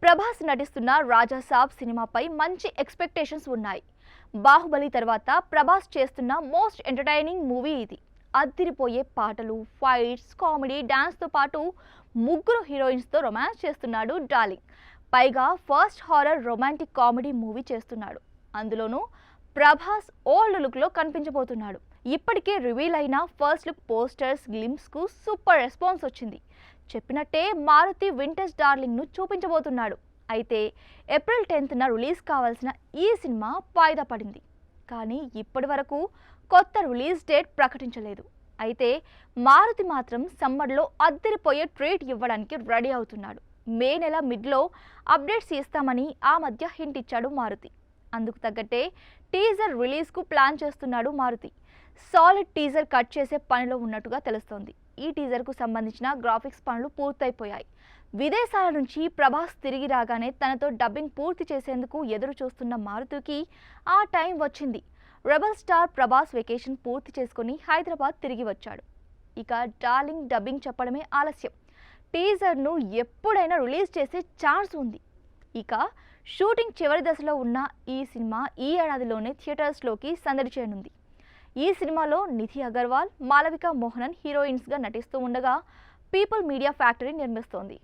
ప్రభాస్ నటిస్తున్న రాజా సాబ్ సినిమాపై మంచి ఎక్స్‌పెక్టేషన్స్ ఉన్నాయి. బాహుబలి తర్వాత ప్రభాస్ చేస్తున్న మోస్ట్ ఎంటర్‌టైనింగ్ మూవీ ఇది. అదిరిపోయే పాటలు, ఫైట్స్, కామెడీ, డాన్స్‌తో పాటు ముగ్గురు హీరోయిన్స్‌తో రొమాన్స్ చేస్తున్నాడు డార్లింగ్. పైగా first horror romantic comedy movie చేస్తున్నాడు. అందులోనూ ప్రభాస్ ఓల్డ్ లుక్‌లో కనిపించబోతున్నాడు. ఇప్పటికే రివీల్ అయిన ఫస్ట్ లుక్ పోస్టర్స్, గ్లింప్స్‌కు సూపర్ రెస్పాన్స్ వచ్చింది. చెప్పినట్టే మారుతి వింటేజ్ డార్లింగ్ను చూపించబోతున్నాడు. అయితే ఏప్రిల్ 10న రిలీజ్ కావాల్సిన ఈ సినిమా వాయిదా పడింది. కానీ ఇప్పటి వరకు కొత్త రిలీజ్ డేట్ ప్రకటించలేదు. అయితే మారుతి మాత్రం సమ్మర్లో అద్దరిపోయే ట్రీట్ ఇవ్వడానికి రెడీ అవుతున్నాడు. మే నెల మిడ్లో అప్డేట్స్ ఇస్తామని ఆ మధ్య హింట్ ఇచ్చాడు మారుతి. అందుకు తగ్గట్టే టీజర్ రిలీజ్కు ప్లాన్ చేస్తున్నాడు మారుతి. సాలిడ్ టీజర్ కట్ చేసే పనిలో ఉన్నట్టుగా తెలుస్తోంది. ఈ టీజర్కు సంబంధించిన గ్రాఫిక్స్ పనులు పూర్తయిపోయాయి. విదేశాల నుంచి ప్రభాస్ తిరిగి రాగానే తనతో డబ్బింగ్ పూర్తి చేసేందుకు ఎదురు చూస్తున్న మారుతికి ఆ టైం వచ్చింది. రెబల్ స్టార్ ప్రభాస్ వెకేషన్ పూర్తి చేసుకుని హైదరాబాద్ తిరిగి వచ్చాడు. ఇక డార్లింగ్ డబ్బింగ్ చెప్పడమే ఆలస్యం. టీజర్ను ఎప్పుడైనా రిలీజ్ చేసే ఛాన్స్ ఉంది. ఇక షూటింగ్ చివరి దశలో ఉన్న ఈ సినిమా ఈ ఏడాదిలోనే థియేటర్స్లోకి సందడి చేయనుంది. ఈ సినిమాలో నిధి అగర్వాల్, మాలవిక మోహనన్ హీరోయిన్స్గా నటిస్తూ ఉండగా పీపుల్ మీడియా ఫ్యాక్టరీ నిర్మిస్తోంది.